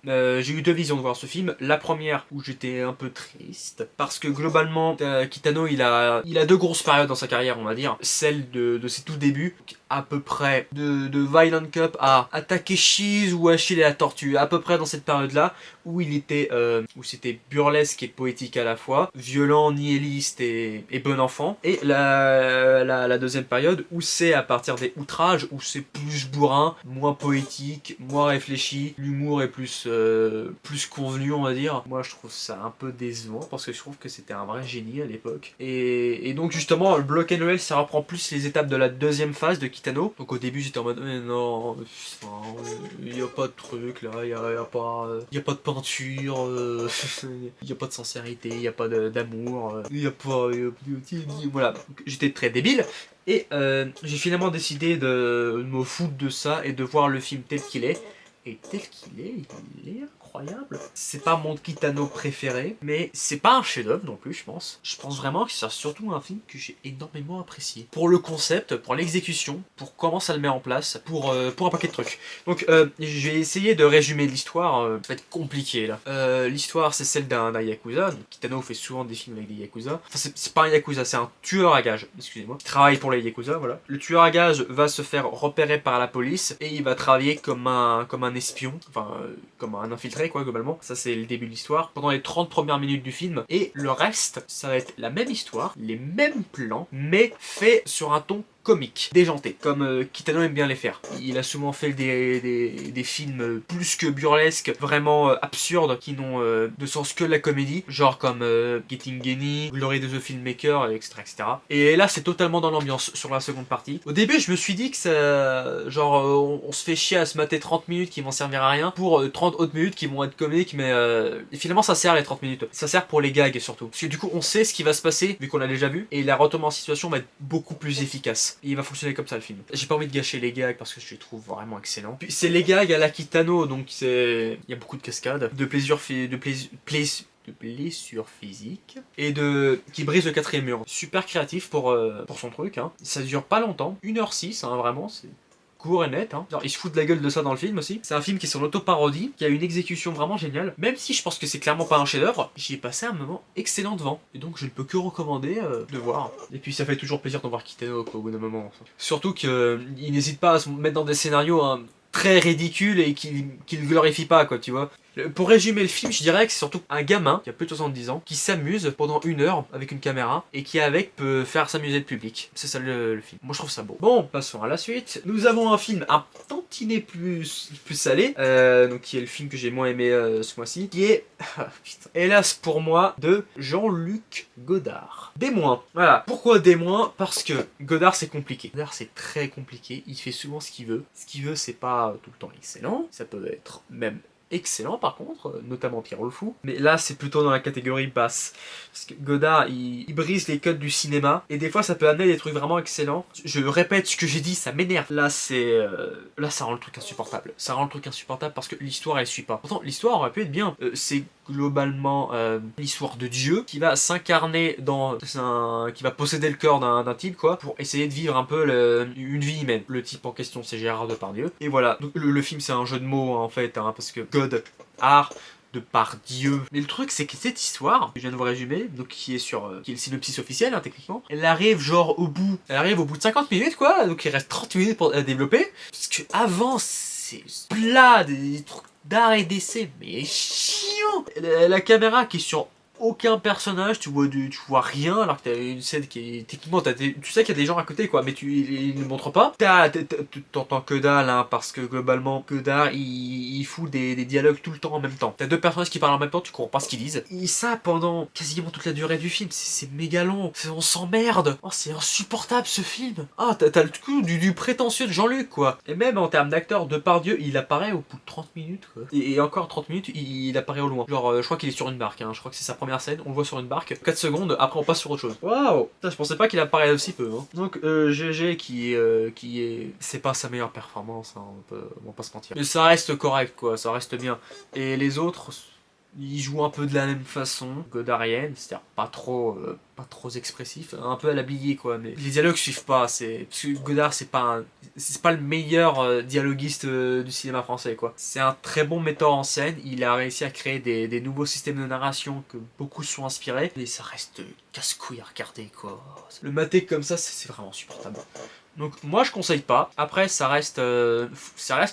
A: j'ai eu deux visions de voir ce film. La première où j'étais un peu triste parce que globalement Kitano il a deux grosses périodes dans sa carrière, on va dire. Celle de ses tout débuts, à peu près de Violent Cup à Takeshi's ou Achille et la Tortue, à peu près dans cette période là où il était où c'était burlesque et poétique à la fois, violent, nihiliste et bon enfant. Et la deuxième période où c'est à partir des outrages, où c'est plus bourrin, moins poétique, moins réfléchi, l'humour est plus convenu, on va dire. Moi je trouve ça un peu décevant parce que je trouve que c'était un vrai génie à l'époque. Et donc justement le Block and Roll ça reprend plus les étapes de la deuxième phase de Kitano. Donc au début j'étais en mode mais non, il n'y a pas de truc là, il n'y a pas de peinture, il n'y a pas de sincérité, il n'y a pas d'amour, il n'y a pas... Voilà, j'étais très débile. Et j'ai finalement décidé de me foutre de ça et de voir le film tel qu'il est. Et tel qu'il est, il est incroyable. C'est pas mon Kitano préféré, mais c'est pas un chef-d'œuvre non plus, je pense. Je pense vraiment que c'est surtout un film que j'ai énormément apprécié. Pour le concept, pour l'exécution, pour comment ça le met en place, pour un paquet de trucs. Donc je vais essayer de résumer l'histoire, ça va être compliqué là. L'histoire c'est celle d'un Yakuza, donc Kitano fait souvent des films avec des Yakuza. Enfin c'est pas un Yakuza, c'est un tueur à gages, excusez-moi. Il travaille pour les Yakuza, voilà. Le tueur à gages va se faire repérer par la police et il va travailler comme un espion, enfin comme un infiltré quoi globalement. Ça c'est le début de l'histoire. Pendant les 30 premières minutes du film, et le reste, ça va être la même histoire, les mêmes plans, mais fait sur un ton comique, déjanté, comme Kitano aime bien les faire. Il a souvent fait des films plus que burlesques, vraiment absurdes, qui n'ont de sens que la comédie, genre comme Getting Genie, Glory de the Filmmaker, etc. etc. Et là, c'est totalement dans l'ambiance sur la seconde partie. Au début, je me suis dit que ça... genre, on se fait chier à se mater 30 minutes qui vont servir à rien, pour 30 autres minutes qui vont être comiques, mais finalement, ça sert les 30 minutes. Ça sert pour les gags, surtout. Parce que du coup, on sait ce qui va se passer, vu qu'on l'a déjà vu, et la retournement en situation va être beaucoup plus efficace. Et il va fonctionner comme ça le film. J'ai pas envie de gâcher les gags parce que je les trouve vraiment excellents. Puis c'est les gags à la Kitano, donc c'est... il y a beaucoup de cascades, de blessures physiques et qui brise le quatrième mur. Super créatif pour son truc, hein. Ça dure pas longtemps, 1h06, hein, vraiment, c'est court et net, hein. Genre, il se fout de la gueule de ça dans le film aussi. C'est un film qui est son auto-parodie, qui a une exécution vraiment géniale. Même si je pense que c'est clairement pas un chef-d'œuvre, j'y ai passé un moment excellent devant. Et donc je ne peux que recommander de voir. Et puis ça fait toujours plaisir d'en voir Kitano au bout d'un moment. Surtout qu'il n'hésite pas à se mettre dans des scénarios très ridicules et qu'il glorifie pas, quoi, tu vois. Pour résumer le film, je dirais que c'est surtout un gamin qui a plus de 70 ans qui s'amuse pendant 1 heure avec une caméra et qui avec peut faire s'amuser le public. C'est ça le film. Moi je trouve ça beau. Bon, passons à la suite. Nous avons un film un tantinet plus salé, donc qui est le film que j'ai moins aimé ce mois-ci, qui est, hélas pour moi, de Jean-Luc Godard. Des moins. Voilà. Pourquoi des moins? Parce que Godard c'est compliqué. Godard c'est très compliqué. Il fait souvent ce qu'il veut. Ce qu'il veut c'est pas tout le temps excellent. Ça peut être même excellent par contre, notamment Pierrot le Fou, mais là c'est plutôt dans la catégorie basse, parce que Godard il brise les codes du cinéma, et des fois ça peut amener des trucs vraiment excellents. Je répète ce que j'ai dit, ça m'énerve. Là c'est... là ça rend le truc insupportable. Ça rend le truc insupportable parce que l'histoire elle suit pas. Pourtant l'histoire aurait pu être bien. C'est globalement l'histoire de Dieu qui va s'incarner dans qui va posséder le corps d'un type quoi, pour essayer de vivre un peu une vie humaine. Le type en question c'est Gérard Depardieu, et voilà. Donc le film c'est un jeu de mots en fait, hein, parce que God, art de par Dieu. Mais le truc c'est que cette histoire, que je viens de vous résumer, donc qui est le synopsis officiel hein, techniquement, elle arrive genre au bout de 50 minutes quoi, donc il reste 30 minutes pour la développer, parce que avant c'est plat, des trucs d'art et d'essai, mais chiant. La caméra qui est sur aucun personnage, tu vois rien, alors que t'as une scène qui est techniquement, tu sais qu'il y a des gens à côté quoi, mais ils ne montrent pas. T'entends que dalle hein, parce que globalement Godard il fout des dialogues tout le temps en même temps. T'as deux personnages qui parlent en même temps, tu comprends pas ce qu'ils disent. Et ça pendant quasiment toute la durée du film, c'est méga long, on s'emmerde. Oh c'est insupportable ce film. Ah t'as le coup du prétentieux de Jean-Luc quoi. Et même en termes d'acteur, Depardieu il apparaît au bout de 30 minutes quoi. Et encore 30 minutes il apparaît au loin. Genre je crois qu'il est sur une barque, hein. Je crois que c'est sa première scène, on le voit sur une barque, 4 secondes, après on passe sur autre chose. Waouh! Je pensais pas qu'il apparaît aussi peu. Hein. Donc GG qui est... C'est pas sa meilleure performance, hein, on va pas se mentir. Mais ça reste correct quoi, ça reste bien. Et les autres... ils jouent un peu de la même façon, godarienne, c'est-à-dire pas trop expressif, un peu à l'habillé quoi, mais les dialogues suivent pas, parce que Godard c'est pas le meilleur dialoguiste du cinéma français quoi. C'est un très bon metteur en scène, il a réussi à créer des nouveaux systèmes de narration que beaucoup se sont inspirés, mais ça reste casse-couille à regarder quoi. Le mater comme ça, c'est vraiment insupportable. Donc moi je conseille pas. Après ça reste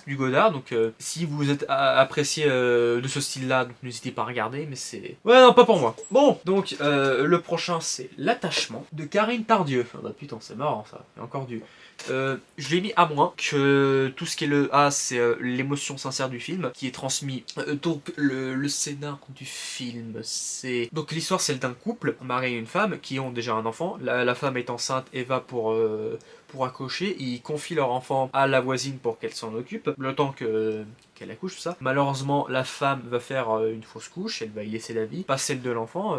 A: du Godard, donc si vous êtes apprécié de ce style-là, donc n'hésitez pas à regarder, mais c'est... ouais non, pas pour moi. Bon, donc le prochain c'est L'attachement de Karine Tardieu. Ah bah putain c'est marrant ça, il y a encore du... je l'ai mis à moins que tout ce qui est le A, c'est l'émotion sincère du film qui est transmis. Donc le scénar du film, c'est... donc l'histoire c'est d'un couple, un mari et une femme, qui ont déjà un enfant. La femme est enceinte et va pour accoucher. Ils confient leur enfant à la voisine pour qu'elle s'en occupe, le temps qu'elle accouche, tout ça. Malheureusement, la femme va faire une fausse couche, elle va y laisser la vie, pas celle de l'enfant,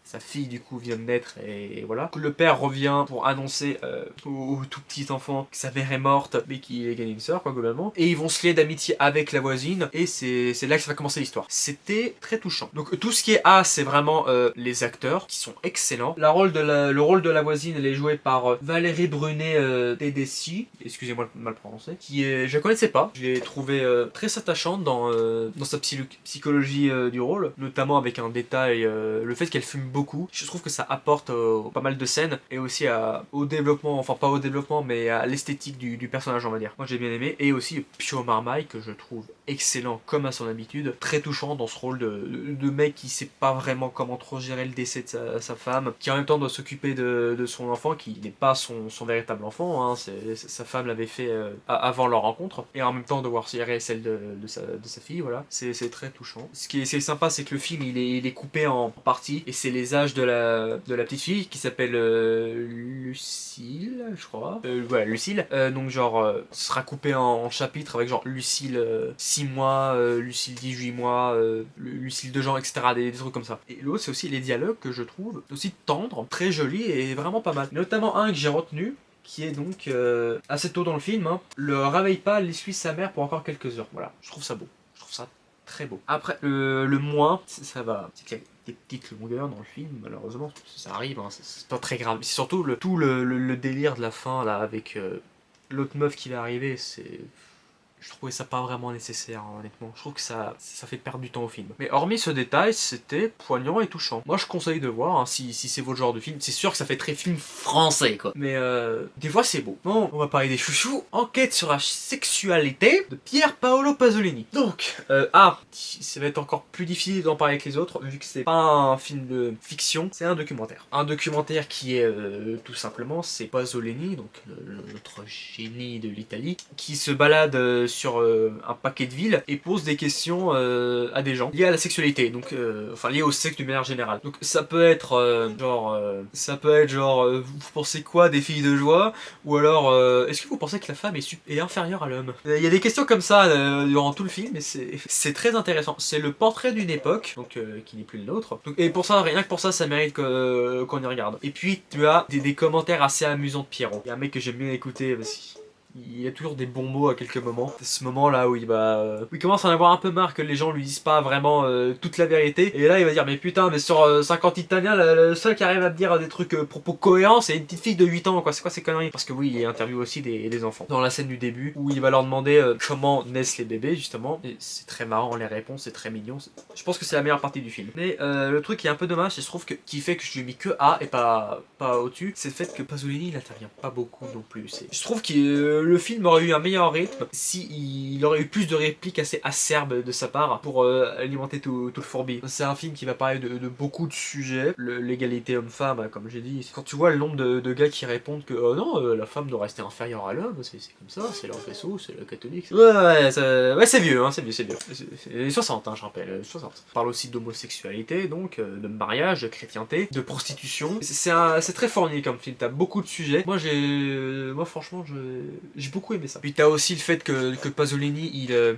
A: ça sa fille du coup vient de naître et voilà. Le père revient pour annoncer au tout petit enfant que sa mère est morte mais qu'il a gagné une sœur quoi globalement. Et ils vont se lier d'amitié avec la voisine et c'est là que ça va commencer l'histoire. C'était très touchant. Donc tout ce qui est A, c'est vraiment les acteurs qui sont excellents. Le rôle de la voisine, elle est jouée par Valérie Brunet Tedeschi, excusez-moi le mal prononcé, qui est, je la connaissais pas, je l'ai trouvée très attachante dans sa psychologie du rôle, notamment avec un détail, le fait qu'elle fume beaucoup. Je trouve que ça apporte pas mal de scènes et aussi au développement, enfin pas au développement, mais à l'esthétique du personnage, on va dire. Moi j'ai bien aimé. Et aussi Pio Marmaille, que je trouve excellent comme à son habitude, très touchant dans ce rôle de mec qui sait pas vraiment comment trop gérer le décès de sa femme, qui en même temps doit s'occuper de son enfant, qui n'est pas son véritable enfant, hein. Sa femme l'avait fait avant leur rencontre, et en même temps devoir gérer celle de sa fille, voilà. C'est très touchant. Ce qui est sympa, c'est que le film il est coupé en parties, et c'est les âges de la petite fille, qui s'appelle Lucille, je crois. Voilà, Lucille. Donc genre, ce sera coupé en chapitres, avec genre Lucille 6 mois, Lucille 18 mois, Lucille 2 ans, etc. Des trucs comme ça. Et l'autre, c'est aussi les dialogues que je trouve aussi tendres, très jolis et vraiment pas mal. Notamment un que j'ai retenu, qui est donc assez tôt dans le film, hein. Le réveille pas, il suit sa mère pour encore quelques heures. Voilà, je trouve ça beau. Je trouve ça très beau. Après, le moins, ça va. C'est qu'il y a des petites longueurs dans le film, malheureusement. Ça arrive, hein, c'est pas très grave. C'est surtout tout le délire de la fin, là, avec l'autre meuf qui va arriver, c'est... Je trouvais ça pas vraiment nécessaire, hein, honnêtement. Je trouve que ça fait perdre du temps au film. Mais hormis ce détail, c'était poignant et touchant. Moi, je conseille de voir, hein, si c'est votre genre de film. C'est sûr que ça fait très film français, quoi. Mais des fois, c'est beau. Bon, on va parler des chouchous. Enquête sur la sexualité de Pier Paolo Pasolini. Donc, ça va être encore plus difficile d'en parler avec les autres, vu que c'est pas un film de fiction, c'est un documentaire. Un documentaire qui est, tout simplement, c'est Pasolini, donc notre génie de l'Italie, qui se balade sur un paquet de villes et pose des questions à des gens liées à la sexualité, donc enfin liées au sexe de manière générale. Donc ça peut être vous pensez quoi des filles de joie, ou alors est-ce que vous pensez que la femme est inférieure à l'homme? Il y a des questions comme ça durant tout le film, et c'est très intéressant. C'est le portrait d'une époque, donc qui n'est plus le nôtre. Donc, et pour ça, rien que pour ça, ça mérite qu'on y regarde. Et puis tu as des commentaires assez amusants de Pierrot. Il y a un mec que j'aime bien écouter parce il y a toujours des bons mots à quelques moments. C'est ce moment là où il commence à en avoir un peu marre que les gens lui disent pas vraiment toute la vérité. Et là il va dire mais putain, mais sur 50 Italiens, le seul qui arrive à me dire des trucs propos cohérents, c'est une petite fille de 8 ans, quoi. C'est quoi ces conneries? Parce que oui, il interviewe aussi des enfants. Dans la scène du début où il va leur demander comment naissent les bébés justement. Et c'est très marrant les réponses, c'est très mignon. Je pense que c'est la meilleure partie du film. Mais le truc qui est un peu dommage, c'est je trouve qui fait que je lui ai mis que A et pas au-dessus, c'est le fait que Pasolini il intervient pas beaucoup non plus. Je trouve que le film aurait eu un meilleur rythme si il aurait eu plus de répliques assez acerbes de sa part pour alimenter tout le fourbi. C'est un film qui va parler de beaucoup de sujets, l'égalité homme-femme, comme j'ai dit. Quand tu vois le nombre de gars qui répondent que non, la femme doit rester inférieure à l'homme, c'est comme ça, c'est leur vaisseau, c'est le catholique. Ouais, c'est vieux, hein, c'est vieux. C'est les 60, hein, je rappelle, 60. On parle aussi d'homosexualité, donc, de mariage, de chrétienté, de prostitution. C'est très fourni comme film, t'as beaucoup de sujets. Moi franchement, j'ai beaucoup aimé ça. Puis t'as aussi le fait que Pasolini,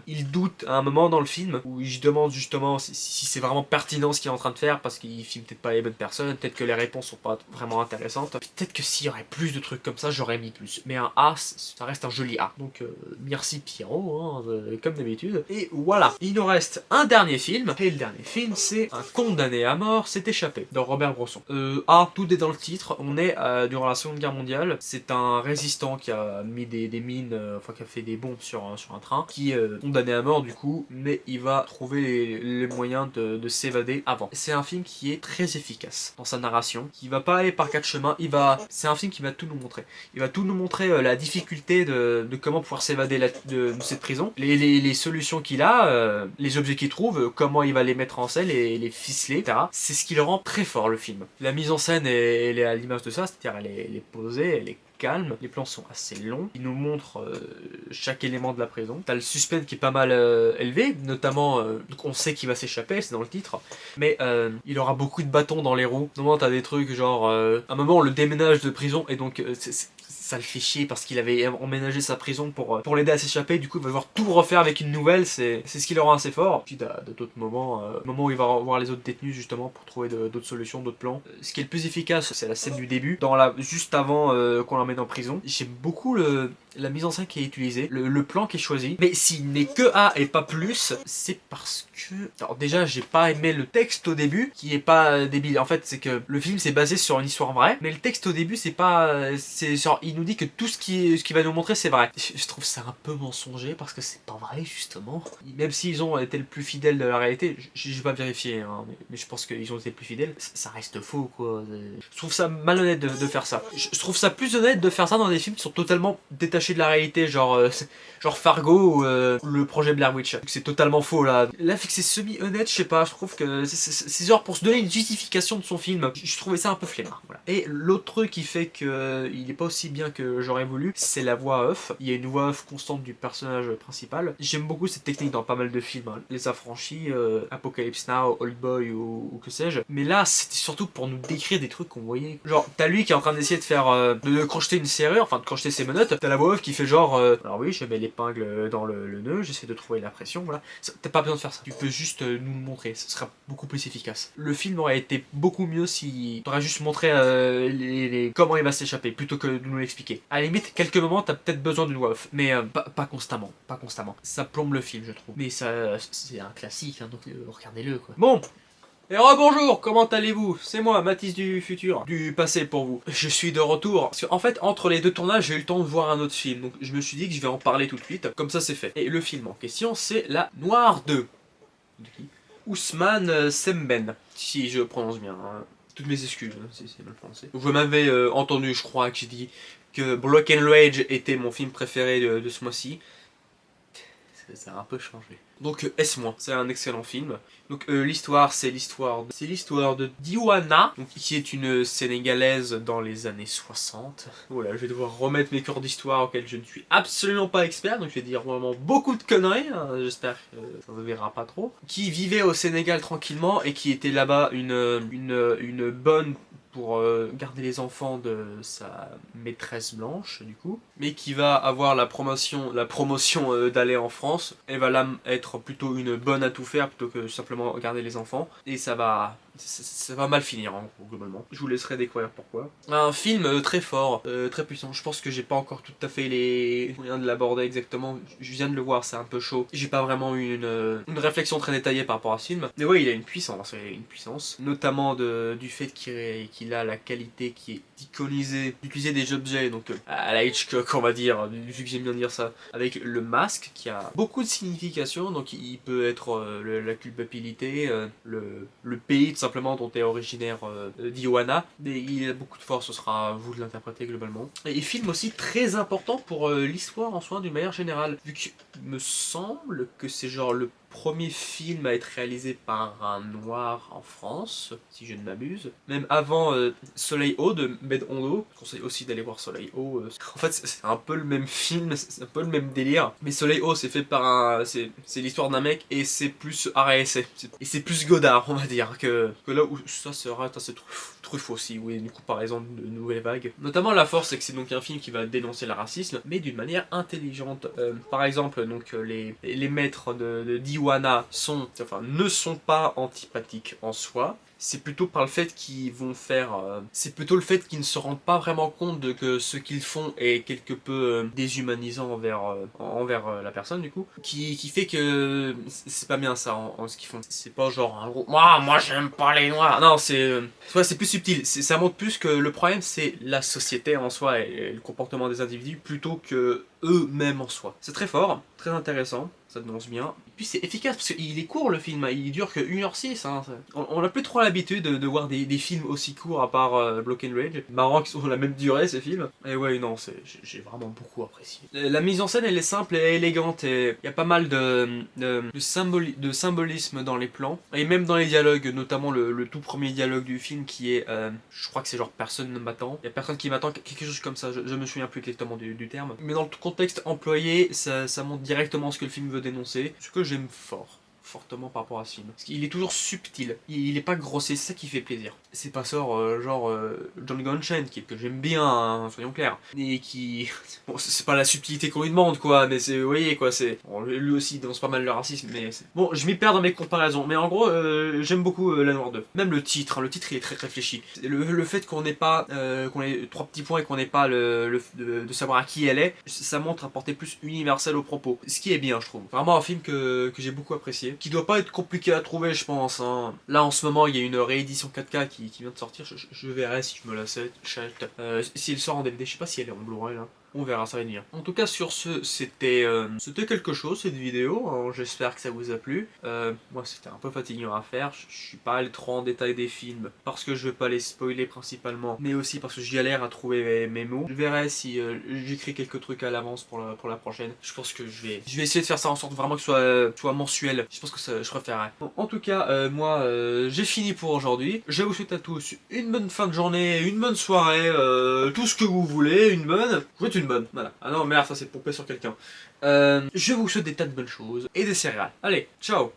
A: il doute à un moment dans le film, où il se demande justement si c'est vraiment pertinent ce qu'il est en train de faire, parce qu'il filme peut-être pas les bonnes personnes, peut-être que les réponses sont pas vraiment intéressantes. Peut-être que s'il y aurait plus de trucs comme ça, j'aurais mis plus. Mais un A, ça reste un joli A. Donc merci Pierrot, hein, comme d'habitude. Et voilà, il nous reste un dernier film, et le dernier film, c'est Un condamné à mort s'est échappé, de Robert Bresson. Tout est dans le titre, on est durant la Seconde Guerre mondiale, c'est un résistant qui a mis des mines, qui a fait des bombes sur un train, qui est condamné à mort du coup, mais il va trouver les moyens de s'évader avant. C'est un film qui est très efficace dans sa narration, qui va pas aller par quatre chemins, c'est un film qui va tout nous montrer. Il va tout nous montrer la difficulté de comment pouvoir s'évader de cette prison, les solutions qu'il a, les objets qu'il trouve, comment il va les mettre en scène, les ficeler, etc. C'est ce qui le rend très fort le film. La mise en scène, elle est à l'image de ça, c'est-à-dire elle est posée, elle est calme, les plans sont assez longs, il nous nous montre chaque élément de la prison. T'as le suspense qui est pas mal élevé, notamment, donc on sait qu'il va s'échapper, c'est dans le titre, mais il aura beaucoup de bâtons dans les roues. Normalement t'as des trucs genre, à un moment on le déménage de prison et donc ça le fait chier parce qu'il avait emménagé sa prison pour l'aider à s'échapper, du coup il va devoir tout refaire avec une nouvelle, c'est ce qui le rend assez fort. Puis t'as d'autres moments, où il va voir les autres détenus justement pour trouver d'autres solutions, d'autres plans. Ce qui est le plus efficace, c'est la scène du début, juste avant qu'on l'emmène en prison. J'aime beaucoup la mise en scène qui est utilisée, le plan qui est choisi, mais s'il n'est que A et pas plus, c'est parce que... Alors déjà, j'ai pas aimé le texte au début, qui est pas débile. En fait, c'est que le film c'est basé sur une histoire vraie, mais le texte au début c'est pas... c'est genre, il nous dit que tout ce qui va nous montrer c'est vrai. Je trouve ça un peu mensonger, parce que c'est pas vrai justement. Même s'ils ont été le plus fidèles de la réalité, j'ai pas vérifié, hein, mais je pense qu'ils ont été le plus fidèles, ça reste faux quoi. Je trouve ça malhonnête de faire ça. Je trouve ça plus honnête de faire ça dans des films qui sont totalement détachés de la réalité, genre Fargo ou le projet Blair Witch. C'est totalement faux là. Là, fait que c'est semi-honnête, je sais pas, je trouve que c'est genre pour se donner une justification de son film. Je trouvais ça un peu flemmard. Voilà. Et l'autre truc qui fait que il est pas aussi bien que j'aurais voulu, c'est la voix off. Il y a une voix off constante du personnage principal. J'aime beaucoup cette technique dans pas mal de films, hein. Les Affranchis, Apocalypse Now, Old Boy ou que sais-je. Mais là, c'était surtout pour nous décrire des trucs qu'on voyait. Genre, t'as lui qui est en train d'essayer de faire de crocheter une serrure, enfin de crocheter ses menottes. T'as la voix off qui fait genre alors oui, je mets l'épingle dans le nœud, j'essaie de trouver la pression, voilà. T'as pas besoin de faire ça. Tu peux juste nous le montrer, ce sera beaucoup plus efficace. Le film aurait été beaucoup mieux si t'aurais juste montré comment il va s'échapper plutôt que de nous l'expliquer. À la limite, quelques moments, t'as peut-être besoin d'une voix off, mais pas constamment, pas constamment. Ça plombe le film, je trouve. Mais ça, c'est un classique, hein, donc regardez-le quoi. Bon. Et bonjour, comment allez-vous? C'est moi, Mathis du futur, du passé pour vous. Je suis de retour, parce qu'en fait, entre les deux tournages, j'ai eu le temps de voir un autre film, donc je me suis dit que je vais en parler tout de suite, comme ça c'est fait. Et le film en question, c'est La Noire 2. De qui? Ousmane Sembène, si je prononce bien, hein. Toutes mes excuses, hein, si c'est mal prononcé. Vous m'avez entendu, je crois, que j'ai dit que Block and Rage était mon film préféré de ce mois-ci. Ça a un peu changé. Donc S-, c'est un excellent film. Donc l'histoire, c'est l'histoire de Diwana, donc, qui est une Sénégalaise dans les années 60. Voilà, je vais devoir remettre mes cours d'histoire auxquels je ne suis absolument pas expert, donc je vais dire vraiment beaucoup de conneries, hein, j'espère que ça ne verra pas trop. Qui vivait au Sénégal tranquillement et qui était là-bas une bonne pour garder les enfants de sa maîtresse blanche du coup, mais qui va avoir la promotion d'aller en France. Elle va là être plutôt une bonne à tout faire plutôt que simplement garder les enfants, et ça va mal finir en gros, globalement. Je vous laisserai découvrir pourquoi. Un film très fort, très puissant. Je pense que j'ai pas encore tout à fait les moyens de l'aborder exactement. Je viens de le voir, c'est un peu chaud. J'ai pas vraiment eu une réflexion très détaillée par rapport à ce film. Mais ouais, il a une puissance, notamment du fait qu'il a la qualité qui est d'utiliser des objets, donc à la Hitchcock on va dire, vu que j'aime bien dire ça, avec le masque qui a beaucoup de signification. Donc il peut être la culpabilité, le pays tout simplement dont est originaire Diwana, mais il a beaucoup de force, ce sera à vous de l'interpréter globalement. Et il filme aussi très important pour l'histoire en soi d'une manière générale, vu qu'il me semble que c'est genre le premier film à être réalisé par un noir en France, si je ne m'abuse. Même avant Soleil Haut de Med Hondo, je conseille aussi d'aller voir Soleil Haut. En fait, c'est un peu le même film, c'est un peu le même délire. Mais Soleil Haut, c'est fait par c'est l'histoire d'un mec et c'est plus RSC. Et c'est plus Godard, on va dire, que là où ça sera assez Truffaut aussi, oui, une comparaison de nouvelle vague. Notamment la force, c'est que c'est donc un film qui va dénoncer le racisme, mais d'une manière intelligente. Par exemple, donc les maîtres de Diwana ne sont pas antipathiques en soi. C'est plutôt par le fait qu'ils vont faire... c'est plutôt le fait qu'ils ne se rendent pas vraiment compte de que ce qu'ils font est quelque peu déshumanisant envers la personne du coup. Qui fait que c'est pas bien ça en ce qu'ils font. C'est pas genre un gros... Moi j'aime pas les noirs. Non, c'est plus subtil. Ça montre plus que le problème c'est la société en soi et le comportement des individus plutôt que eux-mêmes en soi. C'est très fort, très intéressant. ça dénonce bien. Et puis c'est efficace, parce qu'il est court le film, il dure que 1h06. Hein. On n'a plus trop l'habitude de voir des films aussi courts, à part Block and Rage. Marrant qu'ils sont la même durée ces films. Et ouais, non, j'ai vraiment beaucoup apprécié. La mise en scène, elle est simple et élégante, et il y a pas mal de symbolisme dans les plans, et même dans les dialogues, notamment le tout premier dialogue du film qui est, je crois que c'est genre personne ne m'attend. Il y a personne qui m'attend, quelque chose comme ça, je me souviens plus exactement du terme. Mais dans le contexte employé, ça montre directement ce que le film veut dénoncer, ce que j'aime fortement par rapport à ce film. Parce qu'il est toujours subtil, il est pas grossier, c'est ça qui fait plaisir. C'est pas genre John Gunshine, que j'aime bien, hein, soyons clairs, et qui... Bon, c'est pas la subtilité qu'on lui demande, quoi, mais c'est, vous voyez, quoi, c'est... Bon, lui aussi, il dénonce pas mal le racisme, mais... Bon, je m'y perds dans mes comparaisons, mais en gros, j'aime beaucoup La Noire 2. Même le titre, il est très réfléchi. Le fait qu'on n'ait pas... qu'on ait 3 petits points et qu'on n'ait pas de savoir à qui elle est, ça montre un porté plus universel au propos. Ce qui est bien, je trouve. Vraiment un film que j'ai beaucoup apprécié. Qui doit pas être compliqué à trouver, je pense. Hein. Là, en ce moment, il y a une réédition 4K qui vient de sortir. Je verrai si je me la achète. Si elle sort en DVD, je sais pas si elle est en Blu-ray là. On verra, ça va venir. En tout cas, sur ce, c'était quelque chose cette vidéo. Hein. J'espère que ça vous a plu. Moi, c'était un peu fatigant à faire. Je suis pas allé trop en détail des films parce que je vais pas les spoiler principalement, mais aussi parce que je galère à trouver mes mots. Je verrai si j'écris quelques trucs à l'avance pour la prochaine. Je pense que je vais essayer de faire ça en sorte vraiment que ce soit mensuel. Je pense que ça, je préférerais. Bon, en tout cas, moi, j'ai fini pour aujourd'hui. Je vous souhaite à tous une bonne fin de journée, une bonne soirée, tout ce que vous voulez, une bonne. Je vous souhaite une bonne. Voilà. Ah non, merde, ça c'est pompé sur quelqu'un. Je vous souhaite des tas de bonnes choses et des céréales. Allez, ciao!